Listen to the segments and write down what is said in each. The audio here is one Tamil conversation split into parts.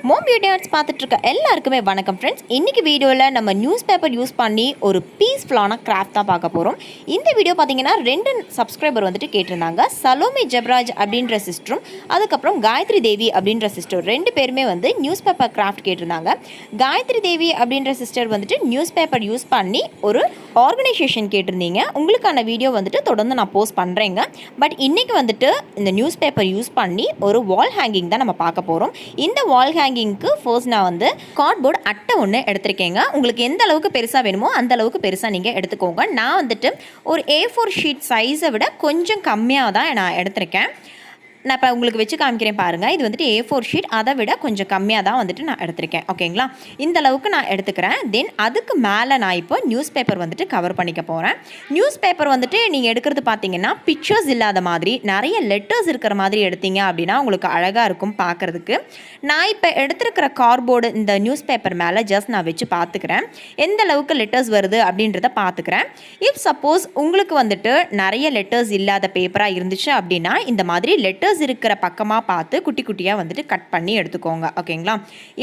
மோம் பியூட்டி ஆர்ட்ஸ் பார்த்துட்டு இருக்க எல்லாருக்குமே வணக்கம் ஃப்ரெண்ட்ஸ். இன்றைக்கி வீடியோவில் நம்ம நியூஸ் பேப்பர் யூஸ் பண்ணி ஒரு பீஸ்ஃபுல்லான கிராஃப்ட் தான் பார்க்க போகிறோம். இந்த வீடியோ பார்த்தீங்கன்னா 2 சப்ஸ்கிரைபர் வந்துட்டு கேட்டிருந்தாங்க. சலோமி ஜெப்ராஜ் அப்படின்ற சிஸ்டரும் அதுக்கப்புறம் காயத்ரி தேவி அப்படின்ற சிஸ்டர் 2 பேருமே வந்து நியூஸ் பேப்பர் கிராஃப்ட் கேட்டிருந்தாங்க. காயத்ரி தேவி அப்படின்ற சிஸ்டர் வந்துட்டு நியூஸ் பேப்பர் யூஸ் பண்ணி ஒரு ஆர்கனைசேஷன் கேட்டிருந்தீங்க. உங்களுக்கான வீடியோ வந்துட்டு தொடர்ந்து நான் போஸ்ட் பண்ணுறேங்க. பட் இன்றைக்கி வந்துட்டு இந்த நியூஸ் பேப்பர் யூஸ் பண்ணி ஒரு வால் ஹேங்கிங் தான் நம்ம பார்க்க போகிறோம். இந்த வால் ஹேங்கிங்க்கு ஃபர்ஸ்ட் நான் வந்து கார்ட்போர்ட் அட்டை ஒன்று எடுத்திருக்கேங்க. உங்களுக்கு எந்த அளவுக்கு பெருசாக வேணுமோ அந்த அளவுக்கு பெருசாக நீங்கள் எடுத்துக்கோங்க. நான் வந்துட்டு ஒரு A4 ஷீட் சைஸை விட கொஞ்சம் கம்மியாக தான் நான் எடுத்திருக்கேன். நான் இப்போ உங்களுக்கு வச்சு காமிக்கிறேன் பாருங்கள். இது வந்துட்டு A4 ஷீட், அதை விட கொஞ்சம் கம்மியாக தான் வந்துட்டு நான் எடுத்திருக்கேன். ஓகேங்களா, இந்த அளவுக்கு நான் எடுத்துக்கிறேன். தென் அதுக்கு மேலே நான் இப்போ நியூஸ் பேப்பர் வந்துட்டு கவர் பண்ணிக்க போகிறேன். நியூஸ் பேப்பர் வந்துட்டு நீங்கள் எடுக்கிறது பார்த்தீங்கன்னா பிக்சர்ஸ் இல்லாத மாதிரி நிறைய லெட்டர்ஸ் இருக்கிற மாதிரி எடுத்தீங்க அப்படின்னா உங்களுக்கு அழகாக இருக்கும் பார்க்குறதுக்கு. நான் இப்போ எடுத்துருக்கிற கார்ட்போர்டு இந்த நியூஸ் பேப்பர் மேலே ஜஸ்ட் நான் வச்சு பார்த்துக்கிறேன். எந்த அளவுக்கு லெட்டர்ஸ் வருது அப்படின்றத பார்த்துக்கிறேன். இஃப் சப்போஸ் உங்களுக்கு வந்துட்டு நிறைய லெட்டர்ஸ் இல்லாத பேப்பராக இருந்துச்சு அப்படின்னா இந்த மாதிரி லெட்டர்ஸ் இருக்கிற பக்கமாக பார்த்து குட்டி குட்டியாக வந்துட்டு கட் பண்ணி எடுத்துக்கோங்க. ஓகேங்களா,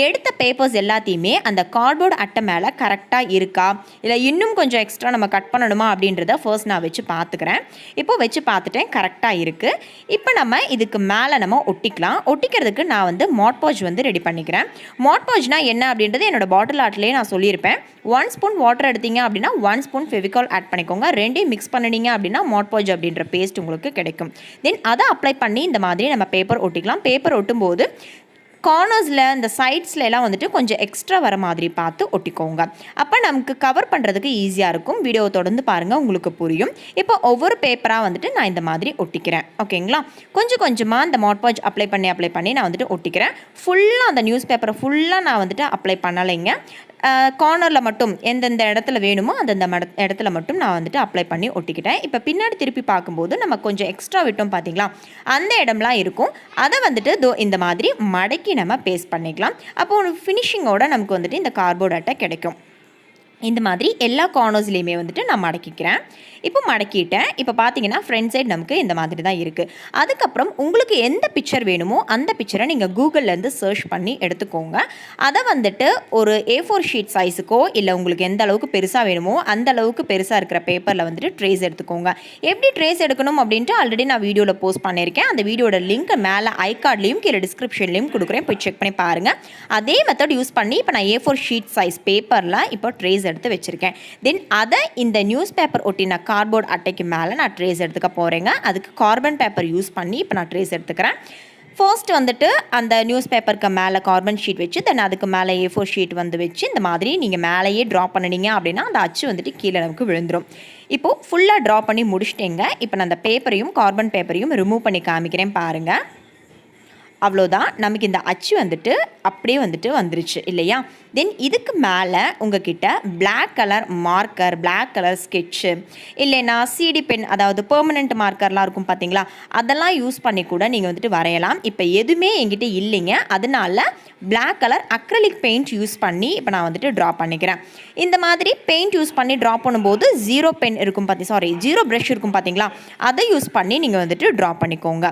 எடுத்த பேப்பர்ஸ் எல்லாத்தையுமே அந்த கார்ட்போர்டு அட்டை மேலே கரெக்டாக இருக்கா இல்லை இன்னும் கொஞ்சம் எக்ஸ்ட்ரா நம்ம கட் பண்ணணுமா அப்படின்றத ஃபர்ஸ்ட் நான் வச்சு பார்த்துக்கிறேன். இப்போ வச்சு பார்த்துட்டேன், கரெக்டாக இருக்குது. இப்போ நம்ம இதுக்கு மேலே நம்ம ஒட்டிக்கலாம். ஒட்டிக்கிறதுக்கு நான் வந்து மாட்பாஜ் வந்து ரெடி பண்ணிக்கிறேன். மாட்பாஜ்னா என்ன அப்படின்றது என்னோட பாட்டில் ஆர்ட்லேயே நான் சொல்லியிருப்பேன். 1 ஸ்பூன் வாட்டர் எடுத்தீங்க அப்படின்னா 1 ஸ்பூன் ஃபெவிகால் ஆட் பண்ணிக்கோங்க. ரெண்டையும் மிக்ஸ் பண்ணினீங்க அப்படின்னா மாட்பாஜ் அப்படின்ற பேஸ்ட் உங்களுக்கு கிடைக்கும். தென் அதை அப்ளை பண்ணி இந்த மாதிரி நம்ம பேப்பர் ஒட்டிக்கலாம். பேப்பர் ஒட்டும்போது கார்னர்ஸில் இந்த சைட்ஸில் எல்லாம் வந்துட்டு கொஞ்சம் எக்ஸ்ட்ரா வர மாதிரி பார்த்து ஒட்டிக்கோங்க. அப்போ நமக்கு கவர் பண்ணுறதுக்கு ஈஸியாக இருக்கும். வீடியோவை தொடர்ந்து பாருங்கள், உங்களுக்கு புரியும். இப்போ ஒவ்வொரு பேப்பராக வந்துட்டு நான் இந்த மாதிரி ஒட்டிக்கிறேன். ஓகேங்களா, கொஞ்சம் கொஞ்சமாக இந்த மாட்பாஜ் அப்ளை பண்ணி நான் வந்துட்டு ஒட்டிக்கிறேன். ஃபுல்லாக அந்த நியூஸ் பேப்பரை ஃபுல்லாக நான் வந்துட்டு அப்ளை பண்ணலைங்க. கார்னரில் மட்டும் எந்தெந்த இடத்துல வேணுமோ அந்தந்த இடத்துல மட்டும் நான் வந்துட்டு அப்ளை பண்ணி ஒட்டிக்கிட்டேன். இப்போ பின்னாடி திருப்பி பார்க்கும்போது நம்ம கொஞ்சம் எக்ஸ்ட்ரா விட்டோம் பார்த்தீங்களா, அந்த இடம்லாம் இருக்கும். அதை வந்துட்டு இந்த மாதிரி மடக்கி நம்ம பேஸ்ட் பண்ணிக்கலாம். அப்போ ஒரு ஃபினிஷிங்கோட நமக்கு வந்துட்டு இந்த கார்ட்போர்ட் அட்டை கிடைக்கும். இந்த மாதிரி எல்லா கார்னர்ஸ்லேயுமே வந்துட்டு நான் மடக்கிக்கிறேன். இப்போ மடக்கிட்டேன். இப்போ பார்த்தீங்கன்னா ஃப்ரண்ட் சைடு நமக்கு இந்த மாதிரி தான் இருக்குது. அதுக்கப்புறம் உங்களுக்கு எந்த பிக்சர் வேணுமோ அந்த பிக்சரை நீங்கள் கூகுள்லேருந்து சர்ச் பண்ணி எடுத்துக்கோங்க. அதை வந்துட்டு ஒரு A4 ஷீட் சைஸுக்கோ இல்லை உங்களுக்கு எந்த அளவுக்கு பெருசாக வேணுமோ அந்த அளவுக்கு பெருசாக இருக்கிற பேப்பரில் வந்துட்டு ட்ரேஸ் எடுத்துக்கோங்க. எப்படி ட்ரேஸ் எடுக்கணும் அப்படின்ட்டு ஆல்ரெடி நான் வீடியோவில் போஸ்ட் பண்ணியிருக்கேன். அந்த வீடியோட லிங்க் மேலே ஐகார்ட்லேயும் கீழே டிஸ்கிரிப்ஷன்லேயும் கொடுக்குறேன், போய் செக் பண்ணி பாருங்கள். அதே மெத்தட் யூஸ் பண்ணி இப்போ நான் A4 ஷீட் சைஸ் பேப்பரில் இப்போ ட்ரேஸ் எடுத்து வச்சுருக்கேன். தென் அதை இந்த நியூஸ் பேப்பர் ஒட்டின கார்ட்போர்ட் அட்டைக்கு மேலே நான் ட்ரேஸ் எடுத்துக்க போகிறேங்க. அதுக்கு கார்பன் பேப்பர் யூஸ் பண்ணி இப்போ நான் ட்ரேஸ் எடுத்துக்கிறேன். ஃபர்ஸ்ட் வந்துட்டு அந்த நியூஸ் பேப்பருக்கு மேலே கார்பன் ஷீட் வச்சு தென் அதுக்கு மேலே A4 ஷீட் வந்து வச்சு இந்த மாதிரி நீங்கள் மேலேயே ட்ரா பண்ணினீங்க அப்படின்னா அந்த அச்சு வந்துட்டு கீழே நமக்கு விழுந்துடும். இப்போது ஃபுல்லாக ட்ரா பண்ணி முடிச்சிட்டேங்க. இப்போ நான் அந்த பேப்பரையும் கார்பன் பேப்பரையும் ரிமூவ் பண்ணி காமிக்கிறேன் பாருங்கள். அவ்வளோதான், நமக்கு இந்த அச்சு வந்துட்டு அப்படியே வந்துட்டு வந்துருச்சு இல்லையா. தென் இதுக்கு மேலே உங்ககிட்ட black colour marker, black colour sketch இல்லைன்னா சிடி பென், அதாவது பெர்மனெண்ட் மார்க்கர்லாம் இருக்கும் பார்த்தீங்களா, அதெல்லாம் யூஸ் பண்ணி கூட நீங்கள் வந்துட்டு வரையலாம். இப்போ எதுவுமே என்கிட்ட இல்லைங்க, அதனால black colour acrylic paint use பண்ணி இப்போ நான் வந்துட்டு ட்ரா பண்ணிக்கிறேன். இந்த மாதிரி பெயிண்ட் யூஸ் பண்ணி ட்ரா பண்ணும்போது ஜீரோ ப்ரஷ் இருக்கும் பார்த்தீங்களா, அதை யூஸ் பண்ணி நீங்கள் வந்துட்டு ட்ரா பண்ணிக்கோங்க.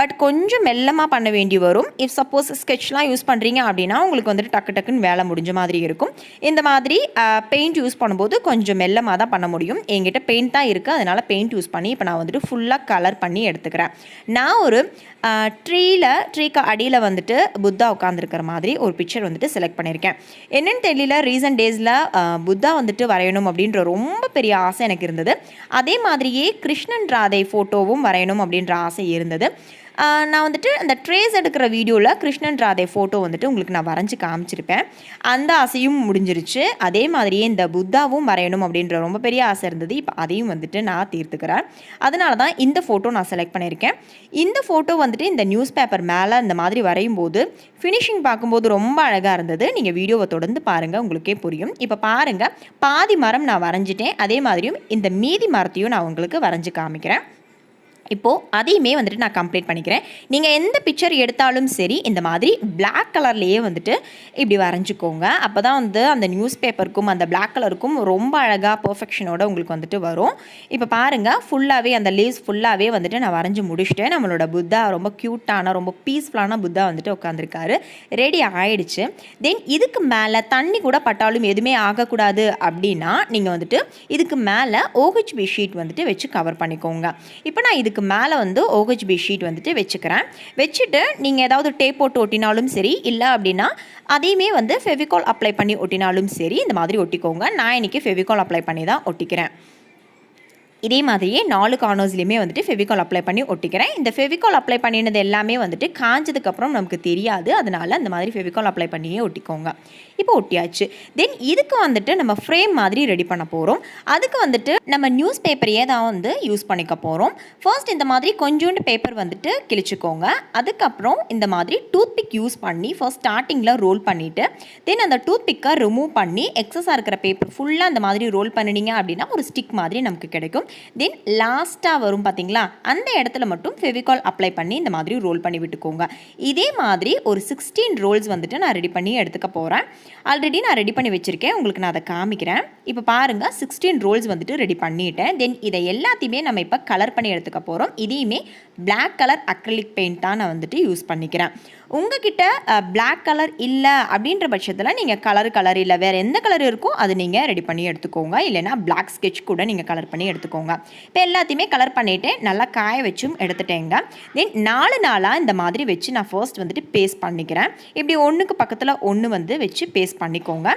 பட் கொஞ்சம் மெல்லமாக பண்ண வேண்டி வரும். இஃப் சப்போஸ் ஸ்கெட்ச்லாம் யூஸ் பண்ணுறீங்க அப்படின்னா உங்களுக்கு வந்துட்டு டக்கு டக்குன்னு வேலை முடிஞ்ச மாதிரி இருக்கும். இந்த மாதிரி பெயிண்ட் யூஸ் பண்ணும்போது கொஞ்சம் மெல்லமாக தான் பண்ண முடியும். என்கிட்ட பெயிண்ட் தான் இருக்குது, அதனால் பெயிண்ட் யூஸ் பண்ணி இப்போ நான் வந்துட்டு ஃபுல்லாக கலர் பண்ணி எடுத்துக்கிறேன். நான் ஒரு ட்ரீக்கு அடியில் வந்துட்டு புத்தா உட்காந்துருக்கிற மாதிரி ஒரு பிக்சர் வந்துட்டு செலக்ட் பண்ணியிருக்கேன். என்னென்னு தெரியல, ரீசன்ட் டேஸில் புத்தா வந்துட்டு வரையணும் அப்படின்ற ரொம்ப பெரிய ஆசை எனக்கு இருந்தது. அதே மாதிரியே கிருஷ்ணன் ராதை ஃபோட்டோவும் வரையணும் அப்படின்ற ஆசை இருந்தது. நான் வந்துட்டு அந்த ட்ரேஸ் எடுக்கிற வீடியோவில் கிருஷ்ணன் ராதை ஃபோட்டோ வந்துட்டு உங்களுக்கு நான் வரைஞ்சி காமிச்சிருப்பேன். அந்த ஆசையும் முடிஞ்சிருச்சு. அதே மாதிரியே இந்த புத்தாவும் வரையணும் அப்படின்ற ரொம்ப பெரிய ஆசை இருந்தது. இப்போ அதையும் வந்துட்டு நான் தீர்த்துக்கிறேன். அதனால தான் இந்த ஃபோட்டோ நான் செலக்ட் பண்ணியிருக்கேன். இந்த ஃபோட்டோ வந்துட்டு இந்த நியூஸ் பேப்பர் மேலே இந்த மாதிரி வரையும் போது ஃபினிஷிங் பார்க்கும்போது ரொம்ப அழகாக இருந்தது. நீங்கள் வீடியோவை தொடர்ந்து பாருங்கள், உங்களுக்கே புரியும். இப்போ பாருங்கள், பாதி மரம் நான் வரைஞ்சிட்டேன். அதே மாதிரியும் இந்த மீதி மரத்தையும் நான் உங்களுக்கு வரைஞ்சி காமிக்கிறேன். இப்போது அதையுமே வந்துட்டு நான் கம்ப்ளீட் பண்ணிக்கிறேன். நீங்கள் எந்த பிக்சர் எடுத்தாலும் சரி இந்த மாதிரி பிளாக் கலர்லேயே வந்துட்டு இப்படி வரைஞ்சிக்கோங்க. அப்போ தான் வந்து அந்த நியூஸ் பேப்பருக்கும் அந்த பிளாக் கலருக்கும் ரொம்ப அழகாக பர்ஃபெக்ஷனோட உங்களுக்கு வந்துட்டு வரும். இப்போ பாருங்கள், ஃபுல்லாகவே அந்த லீவ்ஸ் ஃபுல்லாகவே வந்துட்டு நான் வரைஞ்சி முடிச்சிட்டேன். நம்மளோட புத்தா ரொம்ப க்யூட்டான ரொம்ப பீஸ்ஃபுல்லான புத்தா வந்துட்டு உட்காந்துருக்காரு. ரெடி ஆகிடுச்சு. தென் இதுக்கு மேலே தண்ணி கூட பட்டாலும் எதுவுமே ஆகக்கூடாது அப்படின்னா நீங்கள் வந்துட்டு இதுக்கு மேலே OHB ஷீட் வந்துட்டு வச்சு கவர் பண்ணிக்கோங்க. இப்போ நான் இதுக்கு மேலே வந்து OHB ஷீட் வந்துட்டு வச்சுக்கிறேன். வச்சுட்டு நீங்கள் ஏதாவது டேப் போட்டு ஒட்டினாலும் சரி, இல்லை அப்படின்னா அதையுமே வந்து ஃபெவிகால் அப்ளை பண்ணி ஒட்டினாலும் சரி இந்த மாதிரி ஒட்டிக்கோங்க. நான் இன்றைக்கி ஃபெவிகால் அப்ளை பண்ணி தான் ஒட்டிக்கிறேன். இதே மாதிரியே 4 கார்னர்ஸ்லையுமே வந்துட்டு ஃபெவிகால் அப்ளை பண்ணி ஒட்டிக்கிறேன். இந்த ஃபெவிகால் அப்ளை பண்ணினது எல்லாமே வந்துட்டு காஞ்சதுக்கப்புறம் நமக்கு தெரியாது. அதனால் அந்த மாதிரி ஃபெவிகால் அப்ளை பண்ணியே ஒட்டிக்கோங்க. இப்போ ஒட்டியாச்சு. தென் இதுக்கு வந்துட்டு நம்ம ஃப்ரேம் மாதிரி ரெடி பண்ண போகிறோம். அதுக்கு வந்துட்டு நம்ம நியூஸ் பேப்பரையே தான் வந்து யூஸ் பண்ணிக்க போகிறோம். ஃபர்ஸ்ட் இந்த மாதிரி கொஞ்சோண்டு பேப்பர் வந்துட்டு கிழிச்சிக்கோங்க. அதுக்கப்புறம் இந்த மாதிரி டூத்பிக் யூஸ் பண்ணி ஃபர்ஸ்ட் ஸ்டார்டிங்கில் ரோல் பண்ணிவிட்டு தென் அந்த டூத்பிக்கை ரிமூவ் பண்ணி எக்ஸஸாக இருக்கிற பேப்பர் ஃபுல்லாக அந்த மாதிரி ரோல் பண்ணினீங்க அப்படின்னா ஒரு ஸ்டிக் மாதிரி நமக்கு கிடைக்கும். தென் லாஸ்ட்டாக வரும் பார்த்தீங்களா, அந்த இடத்துல மட்டும் ஃபெவிகால் அப்ளை பண்ணி இந்த மாதிரி ரோல் பண்ணி விட்டுக்கோங்க. இதே மாதிரி ஒரு 16 ரோல்ஸ் வந்துட்டு நான் ரெடி பண்ணி எடுத்துக்க போகிறேன். ஆல்ரெடி நான் ரெடி பண்ணி வச்சுருக்கேன், உங்களுக்கு நான் அதை காமிக்கிறேன். இப்போ பாருங்கள், 16 ரோல்ஸ் வந்துட்டு ரெடி பண்ணிட்டேன். தென் இதை எல்லாத்தையுமே நம்ம இப்போ கலர் பண்ணி எடுத்துக்க போகிறோம். இதையுமே பிளாக் கலர் அக்ரிலிக் பெயிண்ட் தான் நான் வந்துட்டு யூஸ் பண்ணிக்கிறேன். உங்ககிட்ட பிளாக் கலர் இல்லை அப்படின்ற பட்சத்தில் நீங்கள் கலர் இல்லை வேறு எந்த கலர் இருக்கோ அது நீங்கள் ரெடி பண்ணி எடுத்துக்கோங்க. இல்லைனா பிளாக் ஸ்கெட்ச் கூட நீங்கள் கலர் பண்ணி எடுத்துக்கோங்க. இப்போ எல்லாத்தையுமே கலர் பண்ணிவிட்டு நல்லா காய வச்சும் எடுத்துட்டேங்க. தென் 4 நாளாக இந்த மாதிரி வச்சு நான் ஃபர்ஸ்ட் வந்துட்டு பேஸ்ட் பண்ணிக்கிறேன். இப்படி ஒன்றுக்கு பக்கத்தில் ஒன்று வந்து வச்சு பேஸ்ட் பண்ணிக்கோங்க.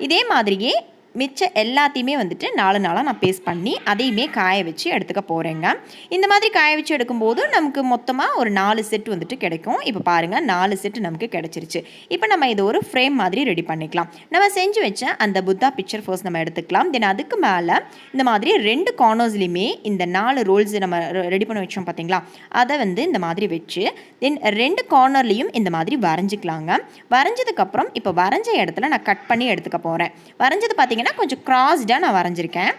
இதே மாதிரியே மிச்சம் எல்லாத்தையுமே வந்துட்டு 4 நாளாக நான் பேஸ்ட் பண்ணி அதையுமே காய வச்சு எடுத்துக்க போகிறேங்க. இந்த மாதிரி காய வச்சு எடுக்கும்போது நமக்கு மொத்தமாக ஒரு 4 செட் வந்துட்டு கிடைக்கும். இப்போ பாருங்கள், 4 செட்டு நமக்கு கிடச்சிருச்சு. இப்போ நம்ம இது ஒரு ஃப்ரேம் மாதிரி ரெடி பண்ணிக்கலாம். நம்ம செஞ்சு வச்ச அந்த புத்தா பிக்சர் ஃபர்ஸ்ட் நம்ம எடுத்துக்கலாம். தென் அதுக்கு மேலே இந்த மாதிரி 2 கார்னர்ஸ்லையுமே இந்த 4 ரோல்ஸ் நம்ம ரெடி பண்ணி வச்சோம் பார்த்தீங்களா, அதை வந்து இந்த மாதிரி வச்சு தென் 2 கார்னர்லேயும் இந்த மாதிரி வரைஞ்சிக்கலாங்க. வரைஞ்சதுக்கப்புறம் இப்போ வரைஞ்ச இடத்துல நான் கட் பண்ணி எடுத்துக்க போகிறேன். வரைஞ்சது பார்த்தீங்கன்னா கொஞ்சம் கிராஸ்டாக நான் வரைஞ்சிருக்கேன்.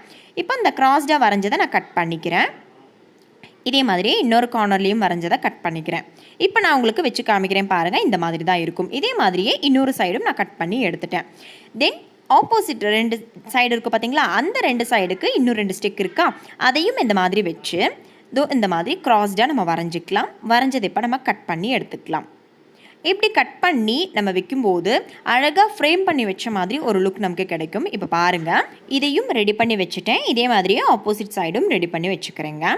இப்போ இந்த கிராஸ்டாக வரைஞ்சதை நான் கட் பண்ணிக்கிறேன். இதே மாதிரி இன்னொரு கார்னர்லேயும் வரைஞ்சதை கட் பண்ணிக்கிறேன். இப்போ நான் உங்களுக்கு வச்சு காமிக்கிறேன் பாருங்கள், இந்த மாதிரி தான் இருக்கும். இதே மாதிரியே இன்னொரு சைடும் நான் கட் பண்ணி எடுத்துட்டேன். தென் ஆப்போசிட் 2 சைடு இருக்குது பார்த்தீங்களா, அந்த 2 சைடுக்கு இன்னும் 2 ஸ்டிக் இருக்கா, அதையும் இந்த மாதிரி வச்சு இந்த மாதிரி கிராஸ்டாக நம்ம வரைஞ்சிக்கலாம். வரைஞ்சதை இப்போ நம்ம கட் பண்ணி எடுத்துக்கலாம். இப்படி கட் பண்ணி நம்ம வைக்கும்போது அழகாக ஃப்ரேம் பண்ணி வச்ச மாதிரி ஒரு லுக் நமக்கு கிடைக்கும். இப்போ பாருங்கள், இதையும் ரெடி பண்ணி வச்சுட்டேன். இதே மாதிரியே ஆப்போசிட் சைடும் ரெடி பண்ணி வச்சுக்கிறேங்க.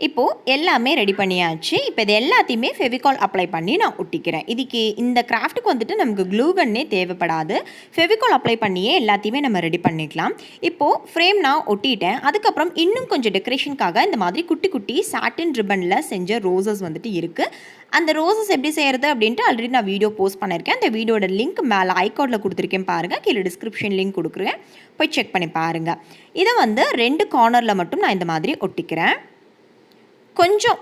இப்போது எல்லாமே ரெடி பண்ணியாச்சு. இப்போ இது எல்லாத்தையுமே ஃபெவிகால் அப்ளை பண்ணி நான் ஒட்டிக்கிறேன். இதுக்கு இந்த கிராஃப்ட்டுக்கு வந்துட்டு நமக்கு க்ளூ கன்னே தேவைப்படாது. ஃபெவிகால் அப்ளை பண்ணியே எல்லாத்தையுமே நம்ம ரெடி பண்ணிக்கலாம். இப்போது ஃப்ரேம் நான் ஒட்டிட்டேன். அதுக்கப்புறம் இன்னும் கொஞ்சம் டெக்கரேஷனுக்காக இந்த மாதிரி குட்டி குட்டி சாட்டின் ரிப்பனில் செஞ்ச ரோசஸ் வந்துட்டு இருக்குது. அந்த ரோசஸ் எப்படி செய்கிறது அப்படின்ட்டு ஆல்ரெடி நான் வீடியோ போஸ்ட் பண்ணியிருக்கேன். அந்த வீடியோட லிங்க் மேலே ஐகார்டில் கொடுத்துருக்கேன் பாருங்கள், கீழே டிஸ்கிரிப்ஷன் லிங்க் கொடுக்குறேன், போய் செக் பண்ணி பாருங்கள். இதை வந்து 2 கார்னரில் மட்டும் நான் இந்த மாதிரி ஒட்டிக்கிறேன். கொஞ்சம்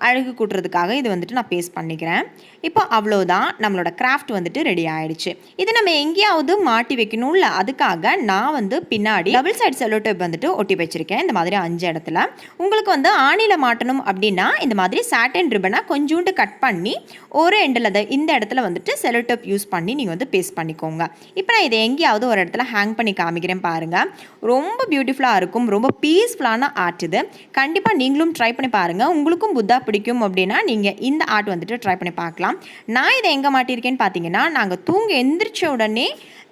அழகு கூட்டுறதுக்காக இது வந்துட்டு நான் பேஸ்ட் பண்ணிக்கிறேன். இப்போ அவ்வளோதான், நம்மளோட கிராஃப்ட் வந்துட்டு ரெடி ஆகிடுச்சு. இது நம்ம எங்கேயாவது மாட்டி வைக்கணும்ல, அதுக்காக நான் வந்து பின்னாடி டபுள் சைட் செல்லோ டேப் வந்துட்டு ஒட்டி வச்சுருக்கேன். இந்த மாதிரி 5 இடத்துல. உங்களுக்கு வந்து ஆணியில் மாட்டணும் அப்படின்னா இந்த மாதிரி சாட்டின் ரிப்பனை கொஞ்சோண்டு கட் பண்ணி ஒரு எண்டில் இந்த இடத்துல வந்துட்டு செல்லோ டேப் யூஸ் பண்ணி நீங்கள் வந்து பேஸ்ட் பண்ணிக்கோங்க. இப்போ நான் இதை எங்கேயாவது ஒரு இடத்துல ஹேங் பண்ணி காமிக்கிறேன் பாருங்கள். ரொம்ப பியூட்டிஃபுல்லாக இருக்கும். ரொம்ப பீஸ்ஃபுல்லான ஆர்ட் இது. கண்டிப்பாக நீங்களும் ட்ரை பண்ணி பாருங்கள். உங்களுக்கும் புத்தா பிடிக்கும் அப்படின்னா நீங்கள் இந்த ஆர்ட் வந்துட்டு ட்ரை பண்ணி பார்க்கலாம். நான் இதை எங்கே மாட்டியிருக்கேன்னு பார்த்தீங்கன்னா, நாங்கள் தூங்க எந்திரிச்ச உடனே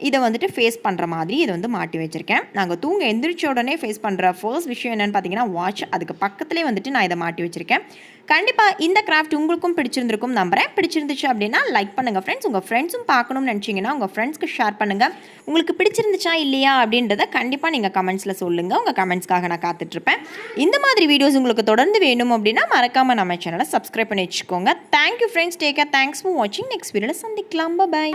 இதை வந்துட்டு ஃபேஸ் பண்ணுற மாதிரி இதை வந்து மாட்டி வச்சுருக்கேன். நாங்கள் தூங்க எந்திரிச்ச உடனே ஃபேஸ் பண்ணுற ஃபர்ஸ்ட் விஷயம் என்னென்னு பார்த்தீங்கன்னா வாட்ச். அதுக்கு பக்கத்துலேயே வந்துட்டு நான் இதை மாட்டி வச்சுருக்கேன். கண்டிப்பாக இந்த கிராஃப்ட் உங்களுக்கும் பிடிச்சிருந்திருக்கும் நம்புகிறேன். பிடிச்சிருந்துச்சு அப்படின்னா லைக் பண்ணுங்கள் ஃப்ரெண்ட்ஸ். உங்கள் ஃப்ரெண்ட்ஸும் பார்க்கணும்னு நினச்சிங்கன்னா உங்கள் ஃப்ரெண்ட்ஸ்க்கு ஷேர் பண்ணுங்கள். உங்களுக்கு பிடிச்சிருந்துச்சா இல்லையா அப்படின்றத கண்டிப்பாக நீங்கள் கமெண்ட்ஸில் சொல்லுங்கள். உங்கள் கமெண்ட்ஸ்க்காக நான் காத்துட்ருப்பேன். இந்த மாதிரி வீடியோஸ் உங்களுக்கு தொடர்ந்து வேணும் அப்படின்னா மறக்காமல் நம்ம சேனலை சப்ஸ்கிரைப் பண்ணி வச்சுக்கோங்க. Thank you friends. Take care. Thanks for வாட்சிங். நெக்ஸ்ட் வீடியோவில் சந்திக்கலாம். பாய்.